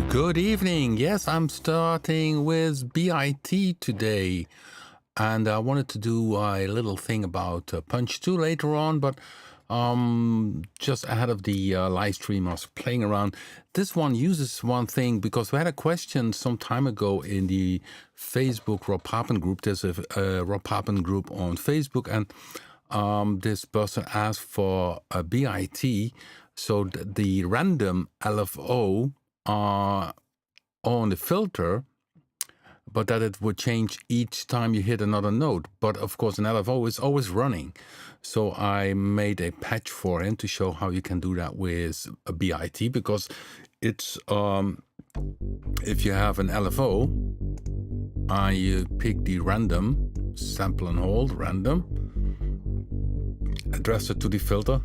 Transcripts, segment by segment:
Good evening. Yes, I'm starting with B.I.T today. And I wanted to do a little thing about Punch-2 later on, but just ahead of the live stream, I was playing around. This one uses one thing because we had a question some time ago in the Facebook Rob Papen group. There's a Rob Papen group on Facebook, and this person asked for a B.I.T, so the random LFO on the filter, but that it would change each time you hit another note. But of course, an LFO is always running. So I made a patch for him to show how you can do that with a B.I.T, because it's, if you have an LFO, you pick the random, sample and hold, random, address it to the filter,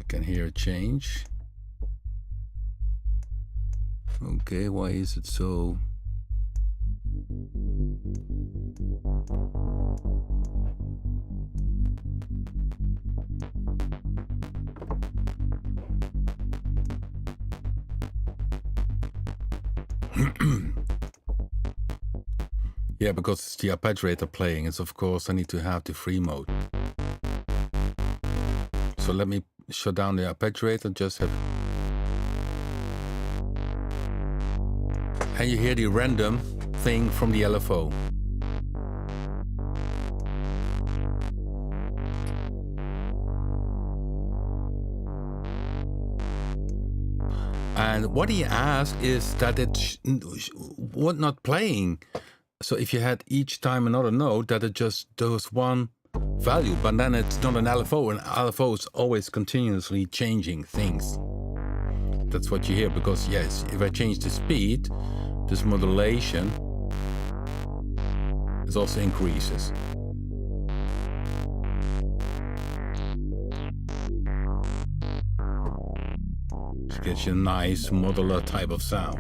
can hear a change. Okay, why is it so? Yeah, because it's the arpeggiator playing. It's of course I need to have the free mode. So let me shut down the arpeggiator, just have, and you hear the random thing from the LFO. And what he asked is that it was not playing. So if you had each time another note, that it just does one value, but then it's not an LFO, and LFO is always continuously changing things. That's what you hear, because yes, if I change the speed, this modulation is also increases. It gets you a nice modular type of sound.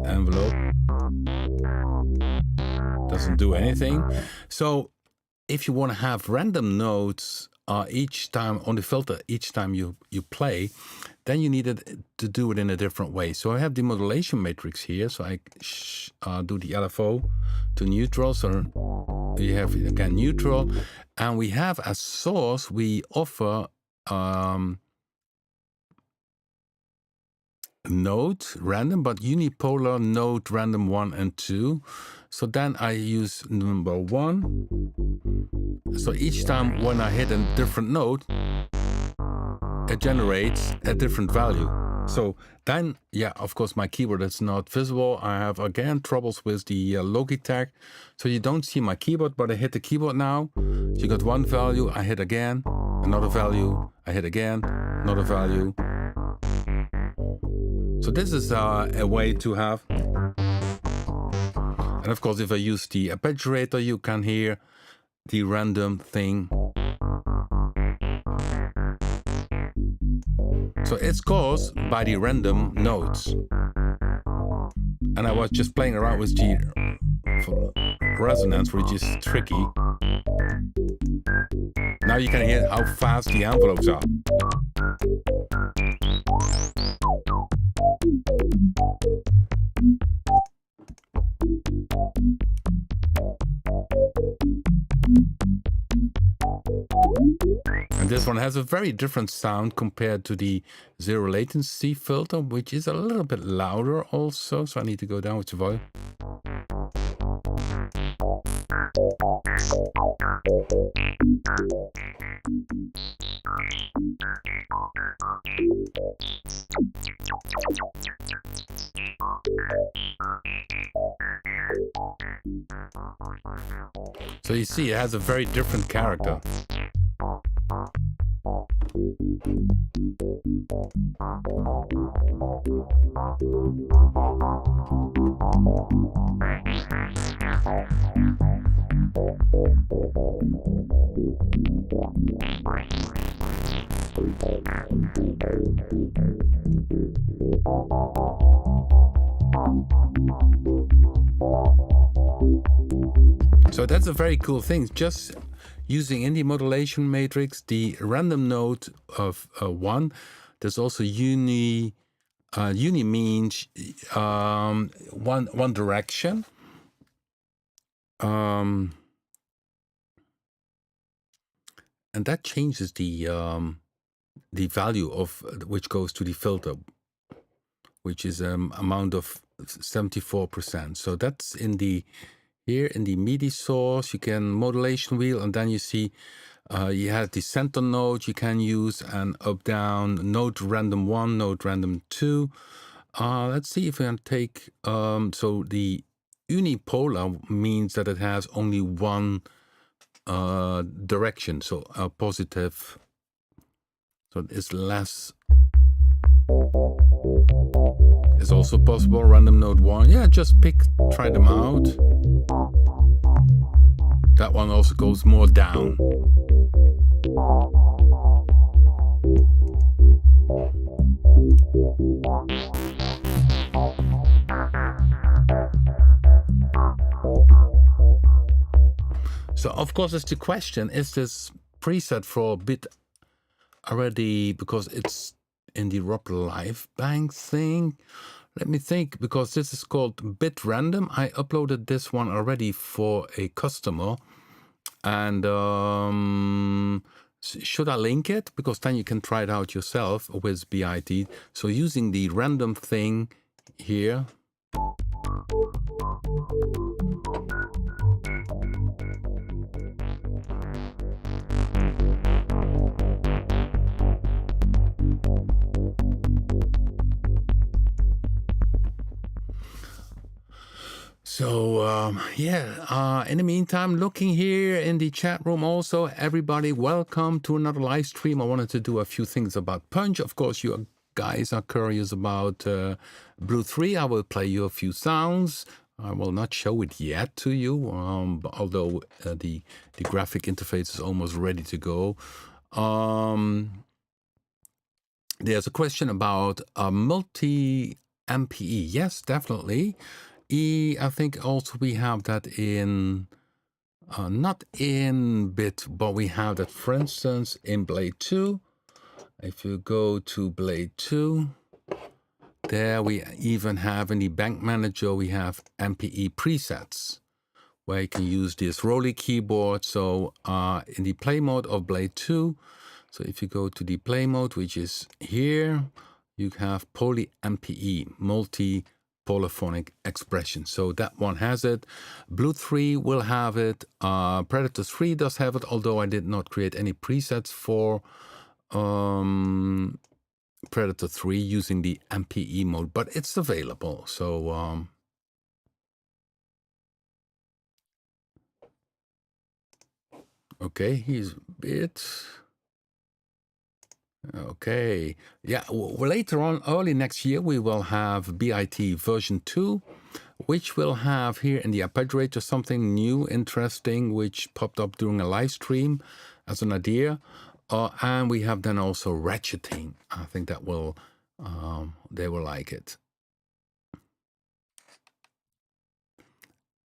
Envelope doesn't do anything. So if you want to have random notes each time on the filter, each time you play, then you need to do it in a different way. So I have the modulation matrix here. So I do the LFO to neutral. So you have again neutral, and we have as source, we offer note random, but unipolar note random 1 and 2. So then I use number 1. So each time when I hit a different note, it generates a different value. So then, yeah, of course, my keyboard is not visible. I have again troubles with the Logitech. So you don't see my keyboard, but I hit the keyboard now. So you got one value, I hit again, another value, I hit again, another value. So this is a way to have. And of course, if I use the arpeggiator, you can hear the random thing. So it's caused by the random notes. And I was just playing around with the resonance, which is tricky. Now you can hear how fast the envelopes are. And this one has a very different sound compared to the zero latency filter, which is a little bit louder also. So I need to go down with the volume. So you see, it has a very different character. So that's a very cool thing. Just using in the modulation matrix the random node of 1. There's also uni means one direction. And that changes the value of which goes to the filter, which is amount of 74%. So that's in the here in the MIDI source. You can modulation wheel, and then you see you have the center node you can use, and up down node random 1, node random 2. Let's see if we can take so the unipolar means that it has only one direction, so a positive. So it's less. It's also possible random node 1. Yeah, just try them out. That one also goes more down. So of course it's the question, is this preset for bit already, because it's in the Rob Live Bank thing? Let me think, because this is called bit random. I uploaded this one already for a customer, and should I link it? Because then you can try it out yourself with B.I.T. So using the random thing here. So yeah, in the meantime, looking here in the chat room also, everybody, welcome to another live stream. I wanted to do a few things about Punch. Of course, you guys are curious about Blue 3. I will play you a few sounds. I will not show it yet to you, although the graphic interface is almost ready to go. There's a question about multi-MPE. Yes, definitely. I think also we have that in, not in bit, but we have that, for instance, in Blade 2. If you go to Blade 2, there we even have in the bank manager, we have MPE presets, where you can use this Rolly keyboard. So in the play mode of Blade 2, so if you go to the play mode, which is here, you have poly MPE, multi polyphonic expression. So that one has it. Blue 3 will have it. Predator 3 does have it, although I did not create any presets for Predator 3 using the MPE mode, but it's available. So okay, he's a bit. Okay, yeah, well, later on, early next year, we will have B.I.T version 2. which we'll have here in the arpeggiator something new, interesting, which popped up during a live stream as an idea. And we have then also ratcheting. I think that will, they will like it.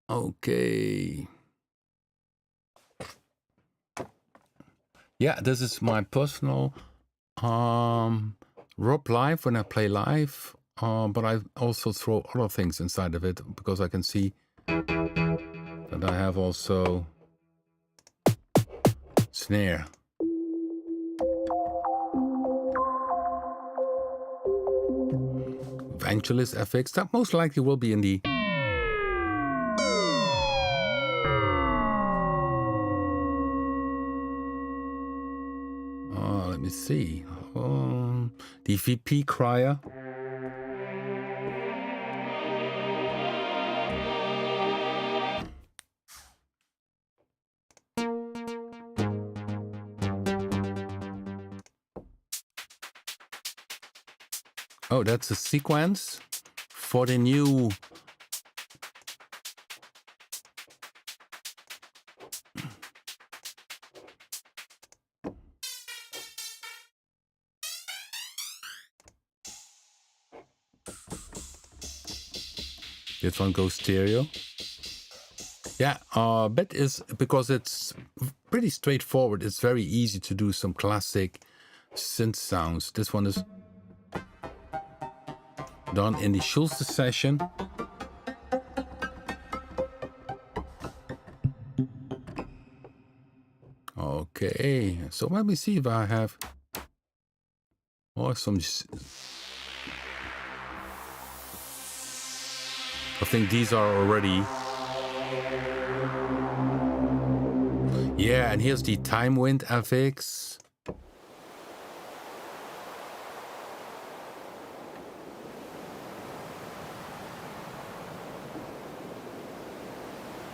Okay. Yeah, this is my personal Rob live when I play live, but I also throw other things inside of it because I can see that I have also snare. Evangelist FX, that most likely will be in the let me see. The VP crier. Oh, that's a sequence for the new this one goes stereo. Yeah, but is because it's pretty straightforward. It's very easy to do some classic synth sounds. This one is done in the Schulze session. Okay, so let me see if I have some. I think these are already. Yeah, and here's the time wind FX.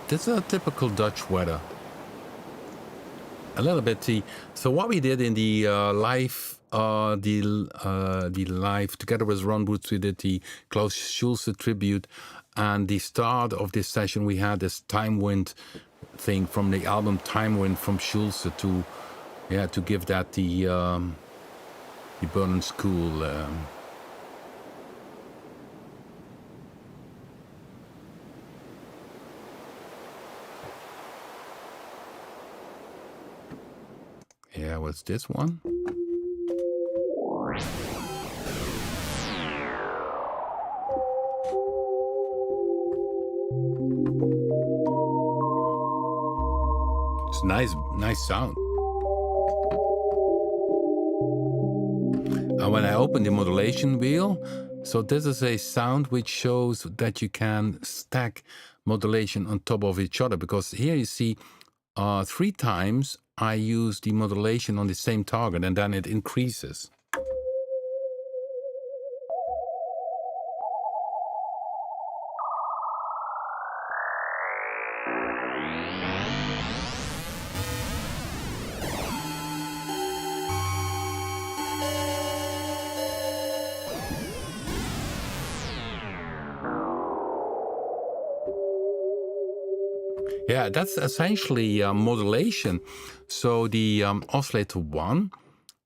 This is a typical Dutch weather. A little bit. So what we did in the live, the live together with Ron Boots, we did the Klaus Schulze tribute, and the start of this session we had this time wind thing from the album Time Wind from Schulze to give that the Berlin School. Yeah, what's this one? It's nice sound. And when I open the modulation wheel, so this is a sound which shows that you can stack modulation on top of each other, because here you see 3 times I use the modulation on the same target and then it increases. Yeah, that's essentially modulation. So the oscillator 1,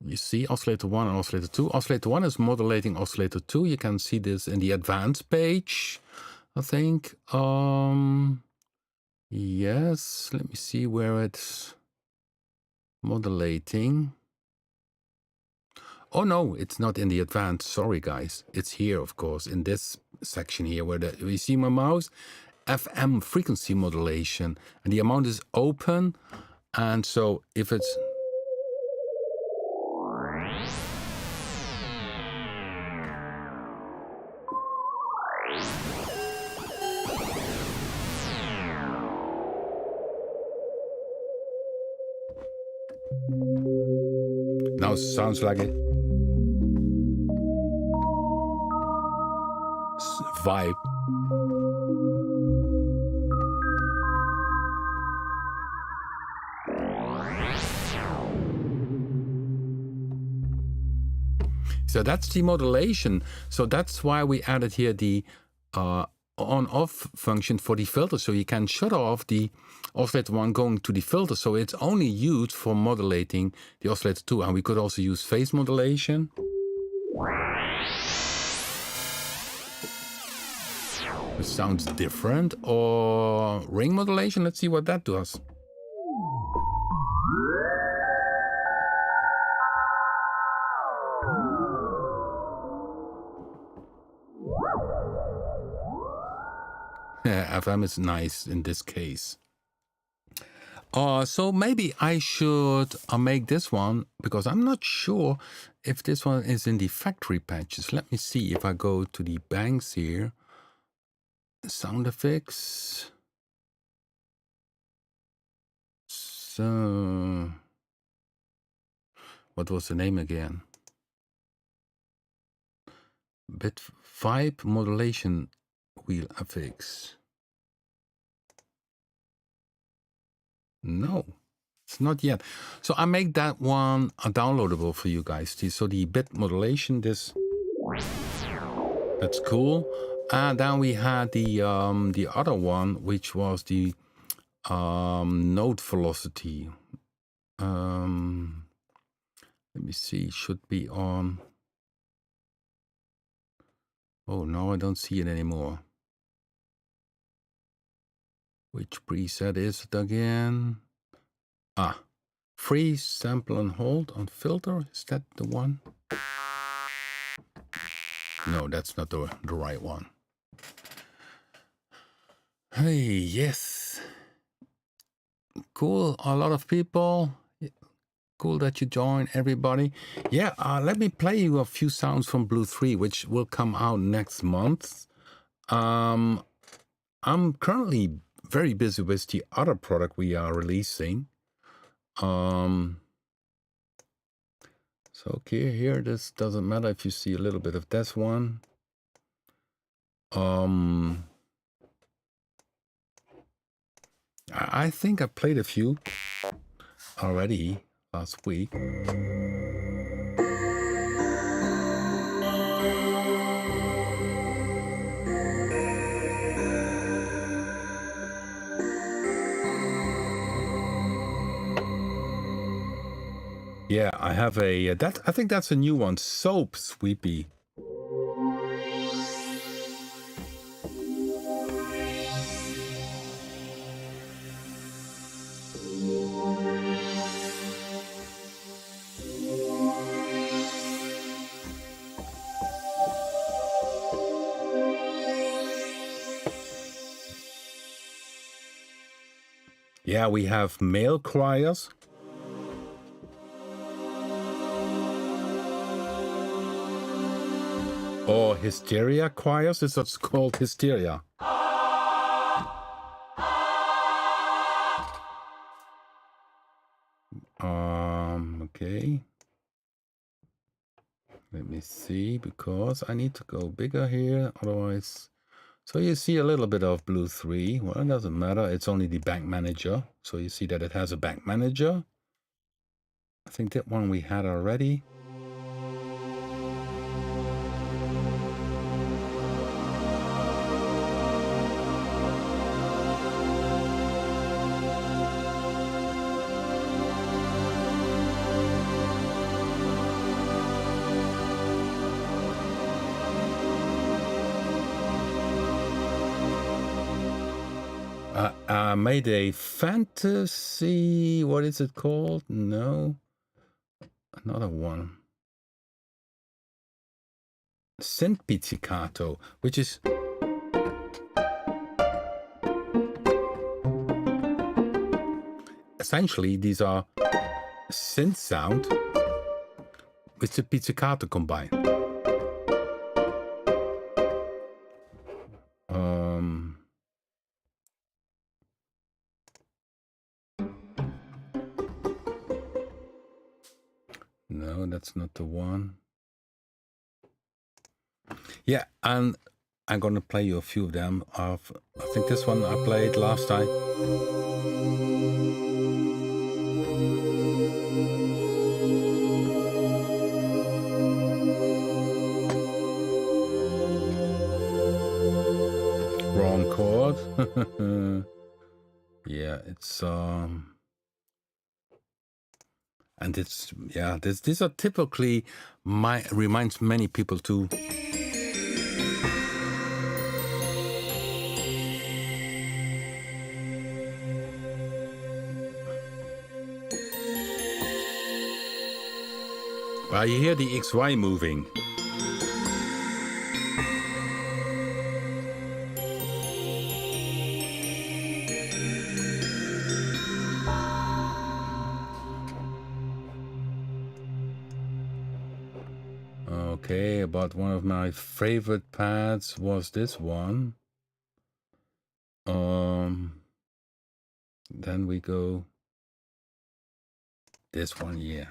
you see oscillator 1 and oscillator 2. Oscillator 1 is modulating oscillator 2. You can see this in the advanced page, I think. Yes, let me see where it's modulating. Oh no, it's not in the advanced. Sorry guys, it's here, of course, in this section here where you see my mouse. FM frequency modulation, and the amount is open, and so if it's now it sounds like a vibe. So that's the modulation. So that's why we added here the on-off function for the filter, so you can shut off the oscillator 1 going to the filter, so it's only used for modulating the oscillator 2. And we could also use phase modulation. It sounds different, or ring modulation. Let's see what that does. FM is nice in this case. So maybe I should make this one, because I'm not sure if this one is in the factory patches. Let me see if I go to the banks here. Sound effects. So, what was the name again? Bit vibe modulation wheel effects. No, it's not yet. So I make that one downloadable for you guys. So the bit modulation, that's cool. And then we had the other one, which was the note velocity. Let me see, should be on. Oh no, I don't see it anymore. Which preset is it again? Ah, freeze, sample and hold on filter. Is that the one? No, that's not the right one. Hey, yes. Cool, a lot of people. Cool that you join, everybody. Yeah, let me play you a few sounds from Blue 3, which will come out next month. I'm currently very busy with the other product we are releasing. So okay, here, this doesn't matter if you see a little bit of this one. I think I played a few already last week. Yeah, I have a I think that's a new one, Soap Sweepy. Yeah, we have male choirs. Or hysteria choirs. This is called hysteria. Okay. Let me see, because I need to go bigger here, otherwise. So you see a little bit of Blue 3. Well, it doesn't matter. It's only the bank manager. So you see that it has a bank manager. I think that one we had already. I made a fantasy, what is it called? No, another one. Synth pizzicato, which is essentially, these are synth sound with the pizzicato combined. No, that's not the one. Yeah, and I'm gonna play you a few of them. I think this one I played last time. chord. Yeah, it's and it's, yeah, these are typically reminds many people too. You hear the XY moving. Okay, but one of my favorite pads was this one. Then we go this one, yeah.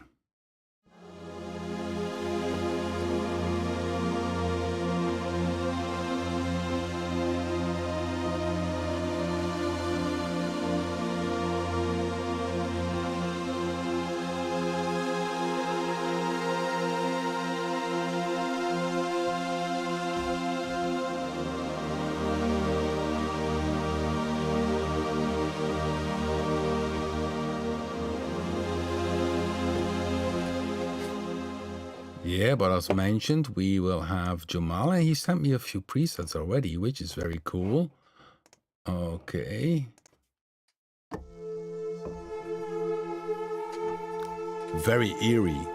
Yeah, but as mentioned, we will have Jamal, and he sent me a few presets already, which is very cool. Okay. Very eerie.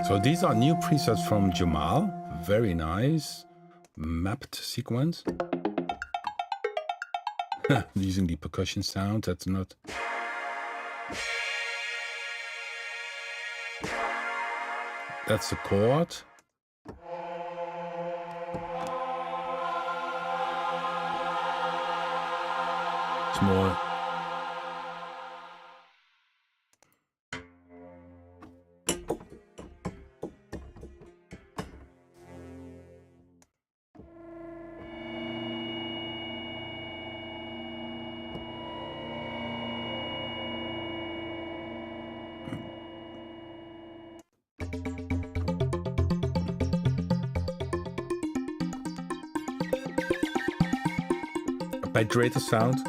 So these are new presets from Jamal. Very nice. Mapped sequence. Using the percussion sound, that's not... That's the chord. It's more... a vibrator sound.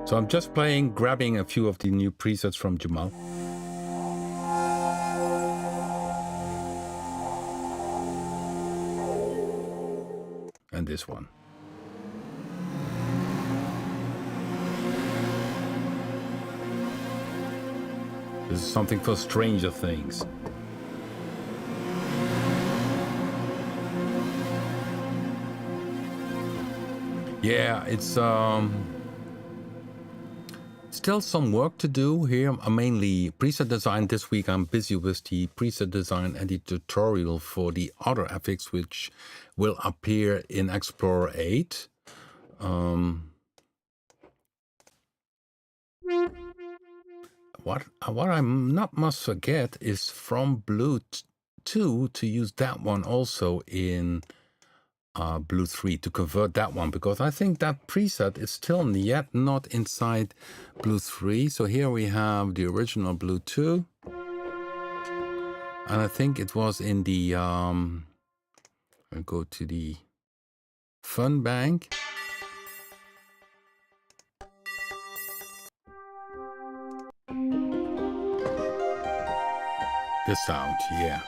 So I'm just grabbing a few of the new presets from Jamal. And this one. This is something for Stranger Things. Yeah, it's still some work to do here. Mainly preset design. This week I'm busy with the preset design and the tutorial for the other effects, which will appear in Explorer 8. What I not must forget is from Bluetooth to use that one also in Bluetooth 3, to convert that one, because I think that preset is still yet not inside Bluetooth 3. So here we have the original Bluetooth, and I think it was in the I'll go to the Fun Bank. The sound, yeah.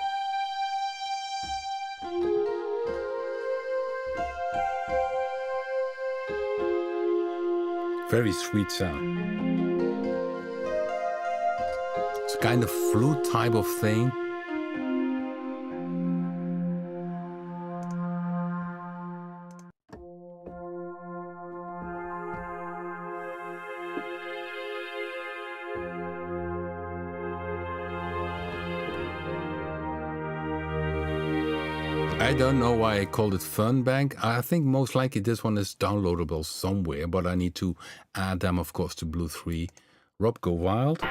Very sweet sound. It's kind of flute type of thing. I don't know why I called it Fun Bank. I think most likely this one is downloadable somewhere, but I need to add them, of course, to Blue 3. Rob Go Wild.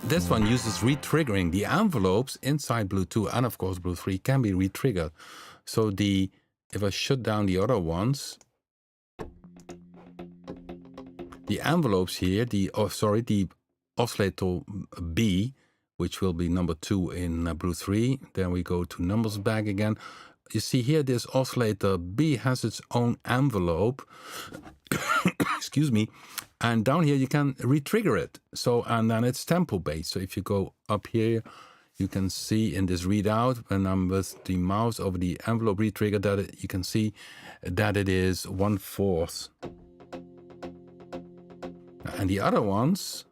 This one uses re-triggering. The envelopes inside Blue 2 and of course Blue 3 can be re-triggered. So if I shut down the other ones, the envelopes here, the oscillator B, which will be number 2 in Blue 3. Then we go to numbers back again. You see here, this oscillator B has its own envelope. Excuse me. And down here you can re-trigger it. So, and then it's tempo based. So if you go up here, you can see in this readout when I'm with the mouse over the envelope re-trigger that you can see that it is 1/4. And the other ones,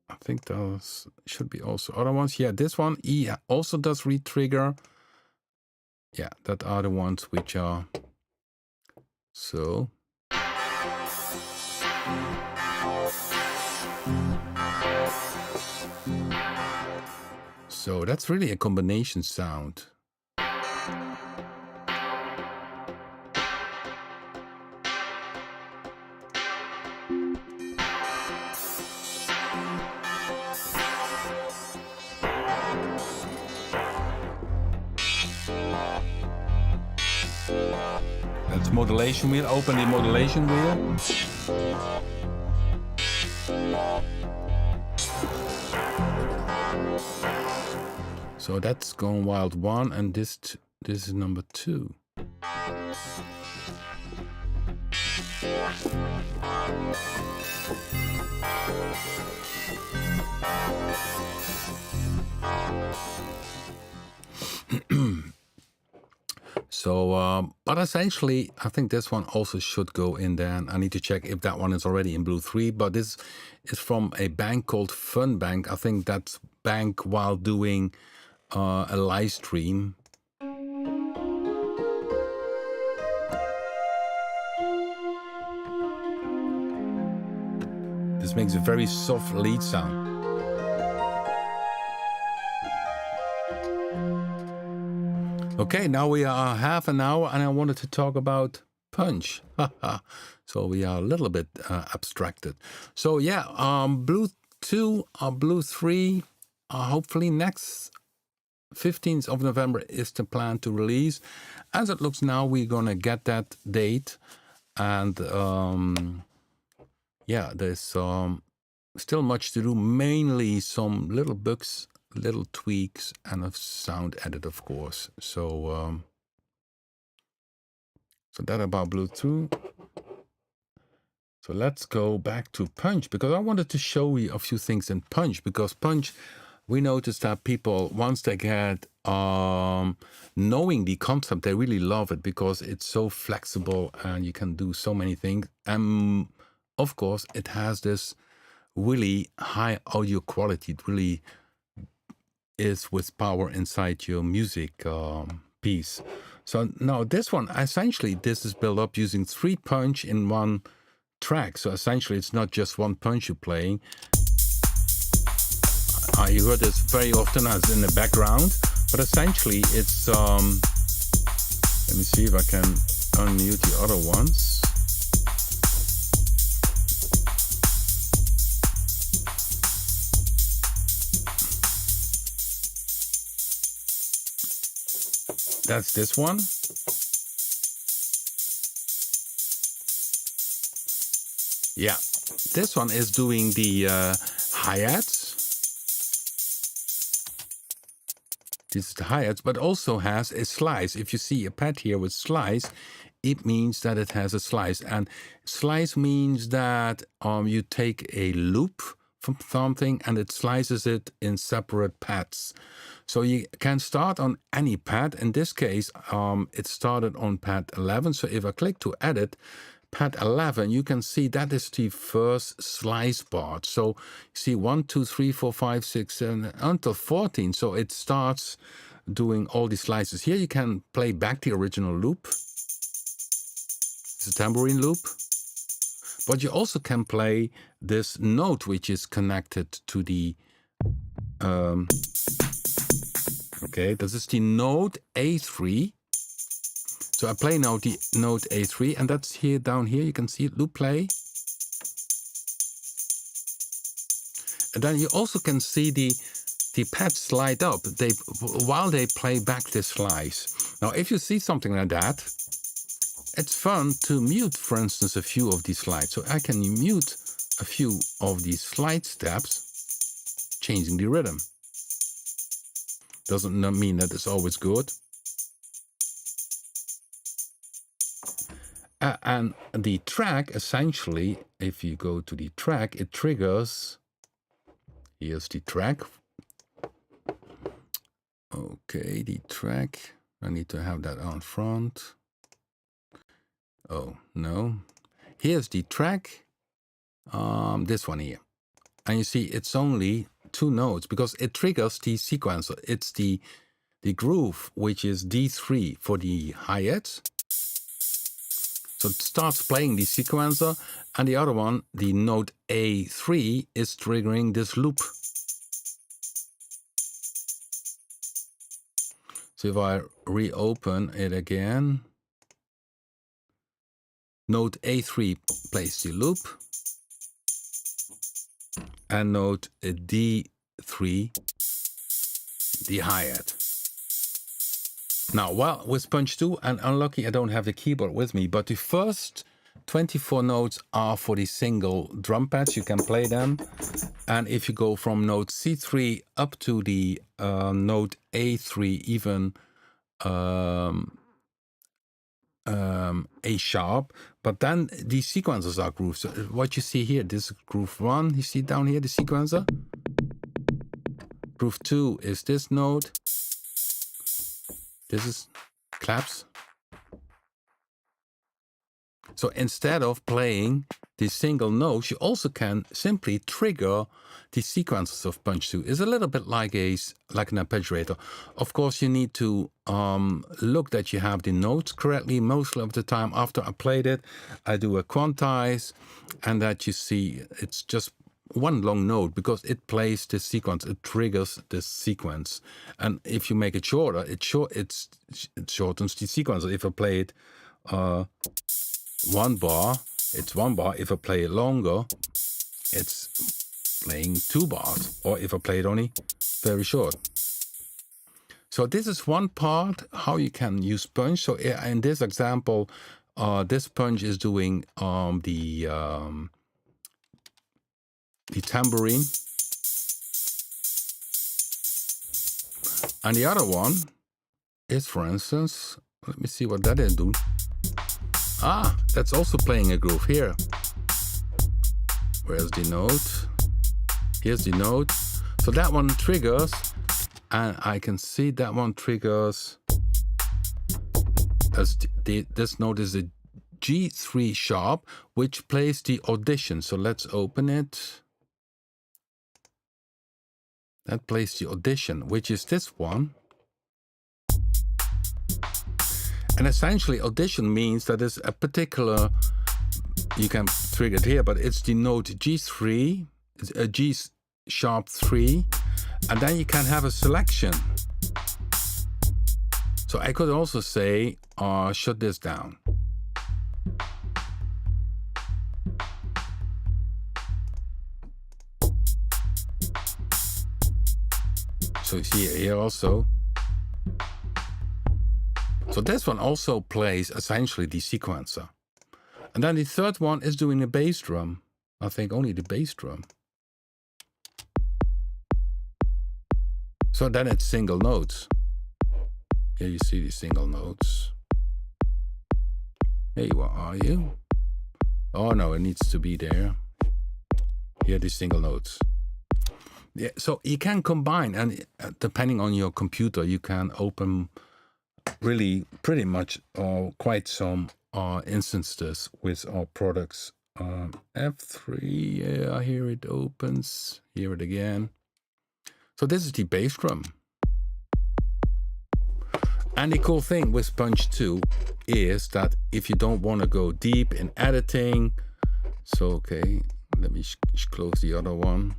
I think those should be also other ones. Yeah, this one E also does re-trigger. Yeah, that are the ones which are so. So that's really a combination sound. That's modulation wheel. Open the modulation wheel. So that's Gone Wild 1, and this is number 2. So, but essentially, I think this one also should go in there. And I need to check if that one is already in Blue 3. But this is from a bank called Fun Bank. I think that's bank while doing a live stream. This makes a very soft lead sound. Okay, now we are half an hour and I wanted to talk about Punch. So we are a little bit abstracted. So yeah, Blue 2 or Blue 3, hopefully next 15th of November is the plan to release. As it looks now, we're gonna get that date. And yeah, there's still much to do, mainly some little bugs, little tweaks, and a sound edit, of course. So so that about Blue 2. So let's go back to Punch, because I wanted to show you a few things in Punch, because Punch, we noticed that people, once they get knowing the concept, they really love it because it's so flexible and you can do so many things. And of course, it has this really high audio quality. It really is with power inside your music piece. So now this one, essentially, this is built up using 3 punch in one track. So essentially, it's not just one punch you're playing. You heard this very often as in the background, but essentially it's, let me see if I can unmute the other ones. That's this one. Yeah, this one is doing the hi-hats. This is the hi-hats, but also has a slice. If you see a pad here with slice, it means that it has a slice. And slice means that you take a loop from something and it slices it in separate pads. So you can start on any pad. In this case, it started on pad 11. So if I click to edit, pad 11, you can see that is the first slice part. So you see 1, 2, 3, 4, 5, 6, 7, until 14. So it starts doing all these slices. Here you can play back the original loop. It's a tambourine loop. But you also can play this note which is connected to the okay, this is the note A3. So I play now the note A3, and that's here down here. You can see it, loop play. And then you also can see the pads slide up while they play back this slice. Now, if you see something like that, it's fun to mute, for instance, a few of these slides. So I can mute a few of these slide steps, changing the rhythm. Doesn't mean that it's always good. And the track, essentially, if you go to the track, it triggers. Here's the track. Okay, the track. I need to have that on front. Oh, no. Here's the track. This one here. And you see, it's only 2 notes because it triggers the sequencer. It's the groove, which is D3 for the hi-hats. So it starts playing the sequencer, and the other one, the note A3, is triggering this loop. So if I reopen it again, note A3 plays the loop, and note D3, the hi-hat. Now, well, with Punch-2, and unlucky I don't have the keyboard with me, but the first 24 notes are for the single drum pads. You can play them. And if you go from note C3 up to the note A3, even A sharp, but then the sequencers are grooved. So what you see here, this is groove 1, you see down here the sequencer. Groove 2 is this note. This is claps. So instead of playing the single notes, you also can simply trigger the sequences of Punch-2. It's a little bit like an arpeggiator. Of course, you need to look that you have the notes correctly. Most of the time after I played it, I do a quantize, and that you see it's just one long note because it plays the sequence, it triggers the sequence. And if you make it shorter, it shortens the sequence. If I play it 1 bar, it's 1 bar. If I play it longer, it's playing 2 bars. Or if I play it only very short. So this is one part how you can use Punch. So in this example, this Punch is doing the tambourine, and the other one is, for instance, let me see what that is doing. That's also playing a groove here. Where's the note? Here's the note. So that one triggers, and I can see that one triggers as this note is a G3 sharp, which plays the audition. So let's open it. That plays the audition, which is this one. And essentially, audition means that there's a particular, you can trigger it here, but it's the note G3, it's a G sharp 3, and then you can have a selection. So I could also say, shut this down. So you see here also. So this one also plays essentially the sequencer. And then the third one is doing a bass drum. I think only the bass drum. So then it's single notes. Here you see the single notes. Hey, where are you? Oh no, it needs to be there. Here the single notes. Yeah, so you can combine, and depending on your computer, you can open really pretty much quite some our instances with our products. F3, yeah, here it opens, here it again. So this is the bass drum. And the cool thing with Punch-2 is that if you don't want to go deep in editing, so okay, let me close the other one.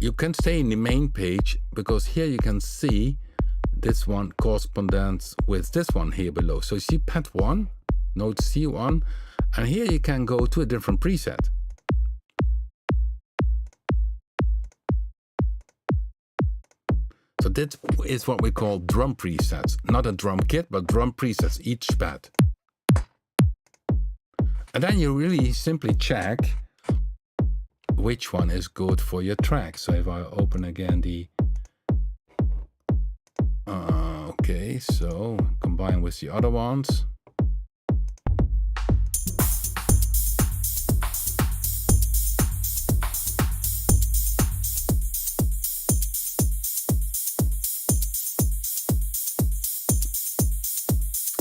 You can stay in the main page because here you can see this one corresponds with this one here below. So you see pad 1, note C1, and here you can go to a different preset. So this is what we call drum presets, not a drum kit, but drum presets, each pad. And then you really simply check which one is good for your track. So if I open again the, okay, so combine with the other ones.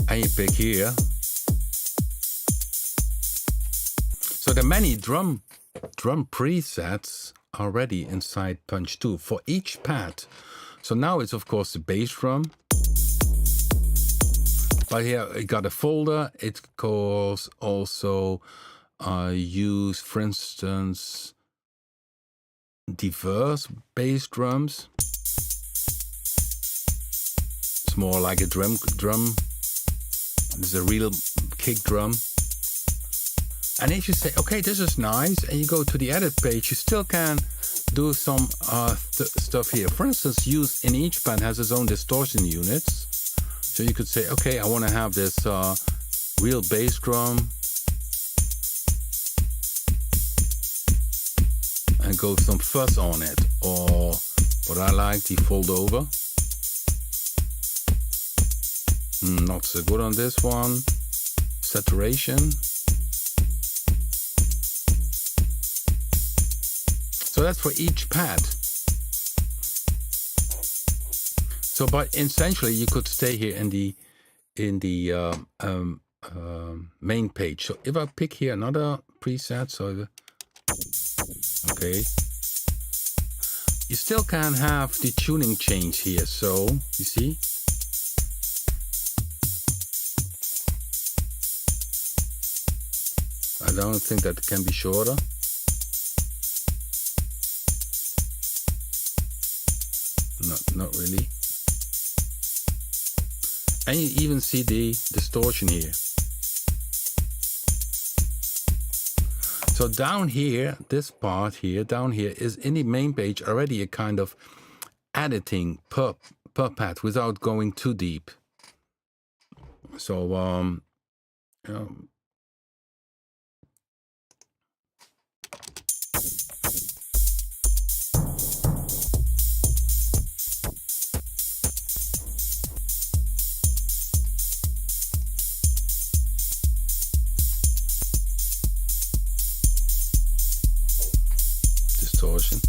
And you pick here. So there are many drum presets already inside Punch-2 for each pad. So now it's of course the bass drum. But here I got a folder. It calls also use, for instance, diverse bass drums. It's more like a drum. There's a real kick drum. And if you say, okay, this is nice, and you go to the edit page, you still can do some stuff here. For instance, use in each pad has its own distortion units. So you could say, okay, I want to have this real bass drum. And go some fuzz on it. Or what I like, the fold over. Not so good on this one. Saturation. So that's for each pad. So, but essentially, you could stay here in the main page. So if I pick here another preset, so okay, you still can have the tuning change here. So you see. I don't think that can be shorter. Not really. And you even see the distortion here. So down here, this part here, down here is in the main page already a kind of editing per pad without going too deep. So distortion.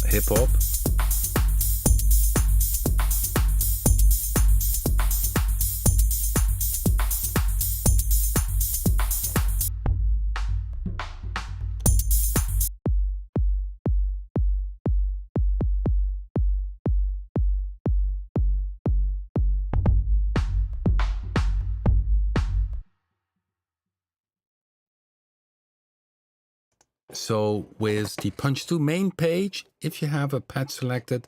Hip hop. So with the Punch-2 main page, if you have a pad selected,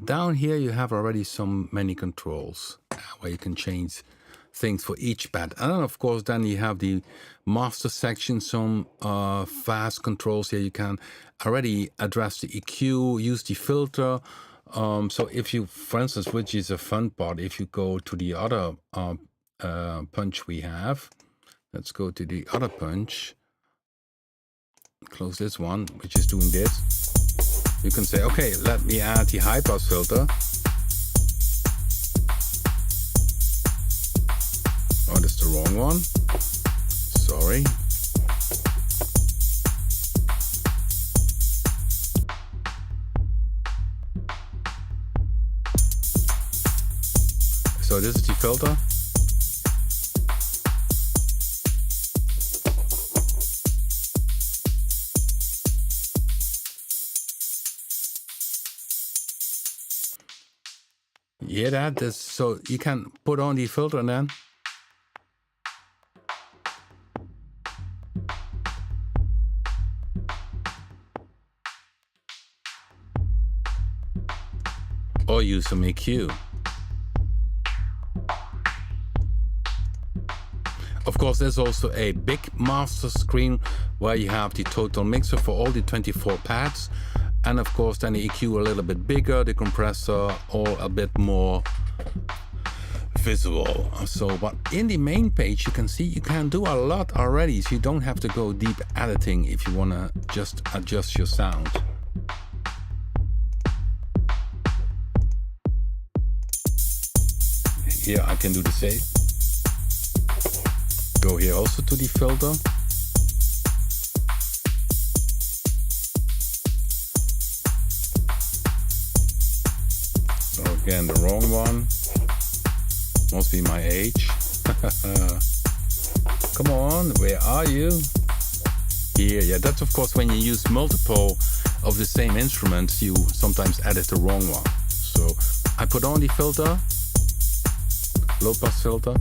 down here you have already many controls where you can change things for each pad. And then of course then you have the master section, some fast controls here. You can already address the EQ, use the filter. So if you, for instance, which is a fun part, if you go to the other punch we have, let's go to the other punch. close this one, which is doing this. You can say, okay, let me add the high pass filter. Oh, that's the wrong one. Sorry. So this is the filter. You hear that? This, so you can put on the filter and then or use some EQ. Of course, there's also a big master screen where you have the total mixer for all the 24 pads. And of course, then the EQ a little bit bigger, the compressor all a bit more visible. So, but in the main page, you can see you can do a lot already. So you don't have to go deep editing if you want to just adjust your sound. Here I can do the same. Go here also to the filter. So again, the wrong one. Must be my age. Come on, where are you? Here, yeah, that's of course when you use multiple of the same instruments, you sometimes edit the wrong one. So I put on the filter, low pass filter.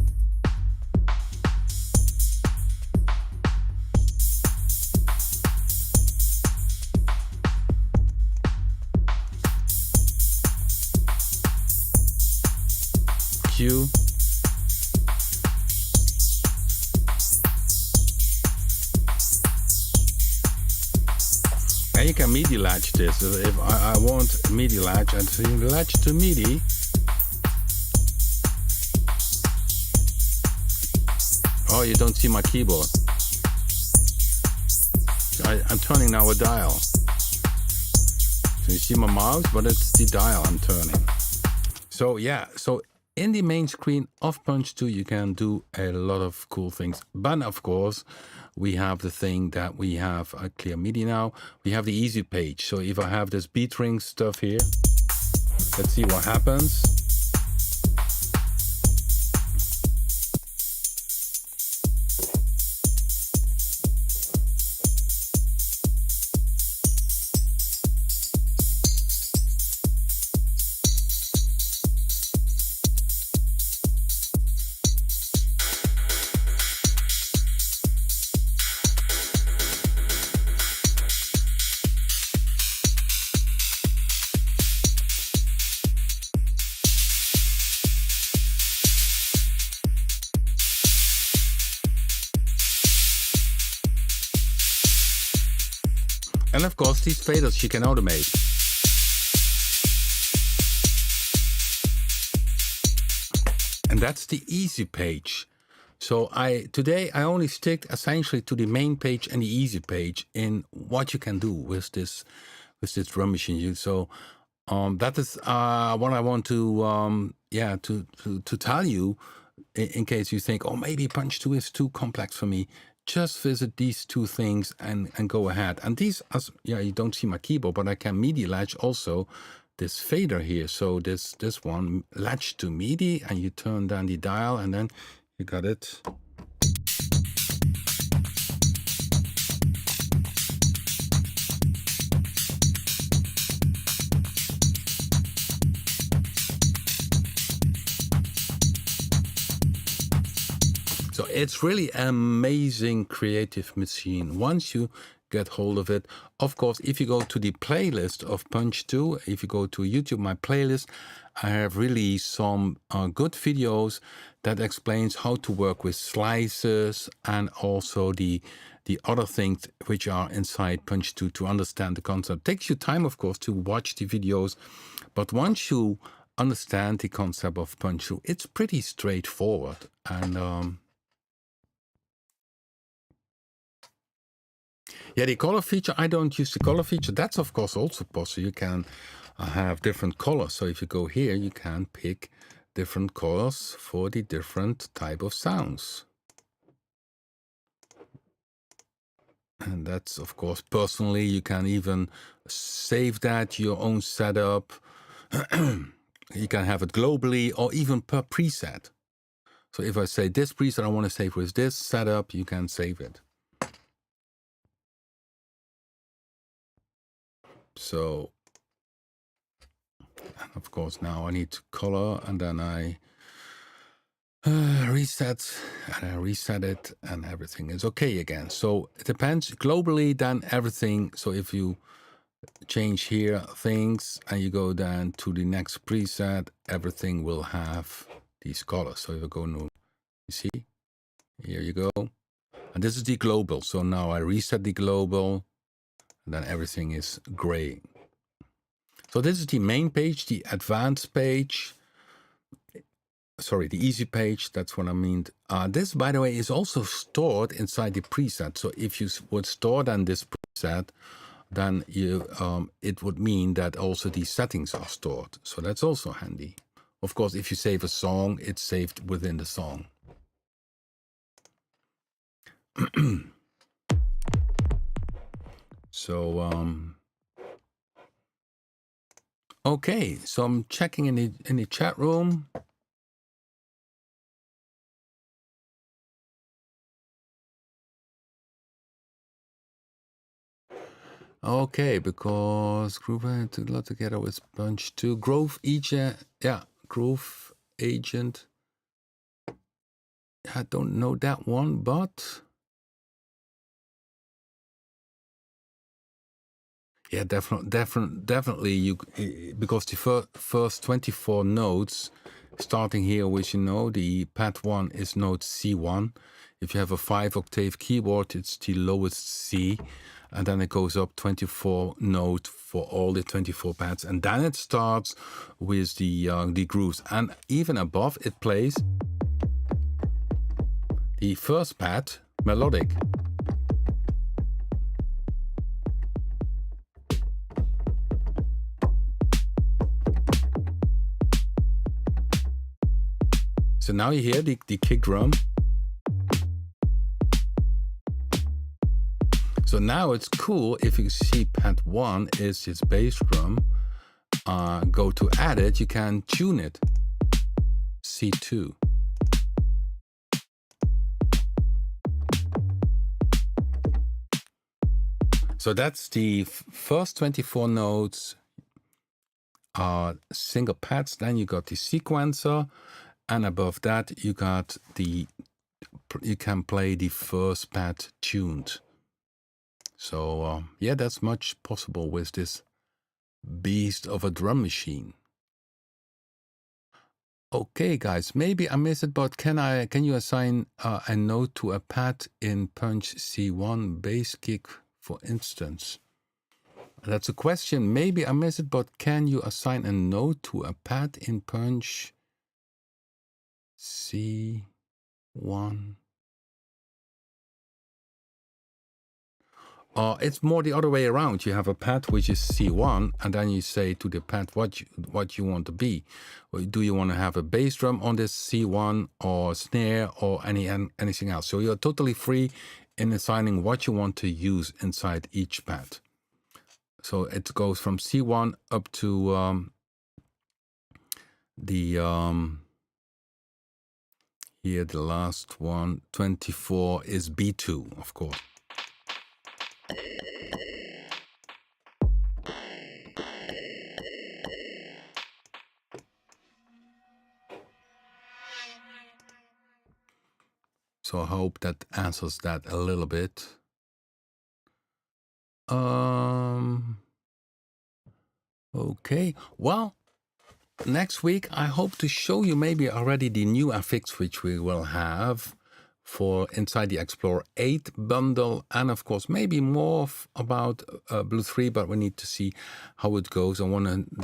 Q. And you can MIDI latch this. If I want MIDI latch, I say latch to MIDI. Oh, you don't see my keyboard. I'm turning now a dial. So you see my mouse, but it's the dial I'm turning. So yeah, so in the main screen of Punch-2, you can do a lot of cool things. But of course, we have the thing that we have a clear MIDI now. We have the easy page. So if I have this beat ring stuff here, let's see what happens. And of course, these faders you can automate. And that's the easy page. So today I only stick essentially to the main page and the easy page in what you can do with this drum machine. So that is what I want to to tell you in case you think, oh, maybe Punch-2 is too complex for me. Just visit these two things and go ahead. And these, you don't see my keyboard, but I can MIDI latch also this fader here. So this one latch to MIDI, and you turn down the dial, and then you got it. So it's really an amazing creative machine once you get hold of it. Of course, if you go to the playlist of Punch-2, if you go to YouTube, my playlist, I have really some good videos that explains how to work with slices and also the other things which are inside Punch-2 to understand the concept. It takes you time, of course, to watch the videos, but once you understand the concept of Punch-2, it's pretty straightforward. And Yeah, the color feature, I don't use the color feature. That's of course also possible. You can have different colors. So if you go here, you can pick different colors for the different type of sounds. And that's of course personally, you can even save that, your own setup. You can have it globally or even per preset. So if I say this preset I want to save with this setup, you can save it. So, and of course now I need to color, and then I reset, and I reset it, and everything is okay again. So it depends globally, then everything. So if you change here things and you go then to the next preset, everything will have these colors. So if I go now, you see, here you go. And this is the global. So now I reset the global, and then everything is gray. So this is the main page, the advanced page. Sorry, the easy page, that's what I mean. This, by the way, is also stored inside the preset. So if you would store then this preset, then you, it would mean that also the settings are stored. So that's also handy. Of course, if you save a song, it's saved within the song. So, okay, so I'm checking in the chat room. Okay, because Groove had to lot together with Punch-2. Groove Agent, yeah, Groove Agent. I don't know that one, but yeah, definitely. You because the first 24 notes, starting here with the pad 1 is note C1. If you have a 5-octave keyboard, it's the lowest C. And then it goes up 24 note for all the 24 pads, and then it starts with the grooves, and even above it plays the first pad melodic. So now you hear the kick drum. So now it's cool if you see pad 1 is its bass drum. Go to edit, you can tune it. C2. So that's the first 24 notes are single pads. Then you got the sequencer, and above that you got you can play the first pad tuned. So yeah, that's much possible with this beast of a drum machine. Okay, guys, maybe I missed it, but can you assign a note to a pad in Punch C1 bass kick, for instance? That's a question. Maybe I missed it, but can you assign a note to a pad in Punch C1? It's more the other way around. You have a pad which is C1, and then you say to the pad what you want to be. Do you want to have a bass drum on this C1, or snare, or anything else? So you're totally free in assigning what you want to use inside each pad. So it goes from C1 up to here the last one, 24 is B2, of course. So I hope that answers that a little bit. Okay, well, next week I hope to show you maybe already the new affix which we will have for inside the Explorer 8 bundle, and of course maybe more about Blue 3, but we need to see how it goes. I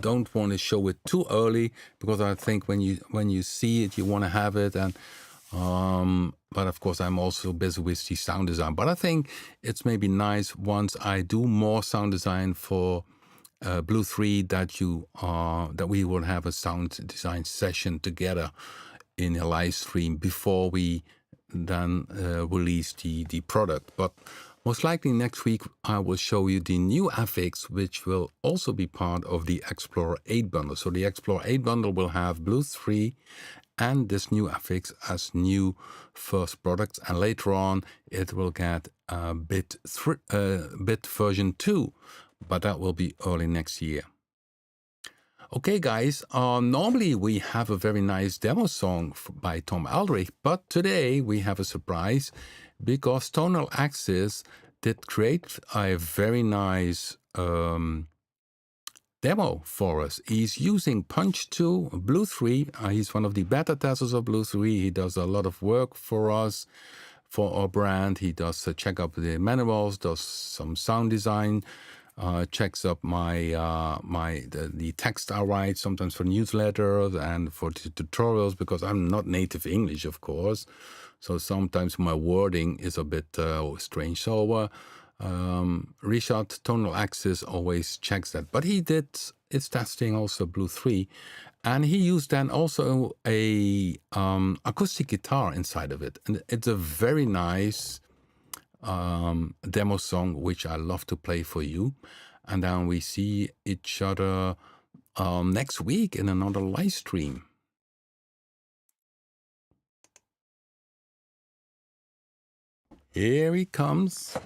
don't want to show it too early, because I think when you see it, you want to have it, and But of course, I'm also busy with the sound design. But I think it's maybe nice once I do more sound design for Blue 3 that we will have a sound design session together in a live stream before we then release the product. But most likely next week I will show you the new affix, which will also be part of the Explorer 8 bundle. So the Explorer 8 bundle will have Blue 3 and this new affix as new first products, and later on it will get B.I.T version 2, but that will be early next year. Okay, guys, normally we have a very nice demo song by Tom Aldrich, but today we have a surprise because Tonal AXiS did create a very nice demo for us. He's using Punch-2, Blue 3. He's one of the beta testers of Blue 3. He does a lot of work for us, for our brand. He does check up the manuals, does some sound design, checks up the text I write, sometimes for newsletters and for the tutorials, because I'm not native English, of course. So sometimes my wording is a bit strange. So Richard, Tonal AXiS, always checks that. But he did its testing also Blue 3. And he used then also a acoustic guitar inside of it. And it's a very nice demo song, which I love to play for you. And then we see each other next week in another live stream. Here he comes.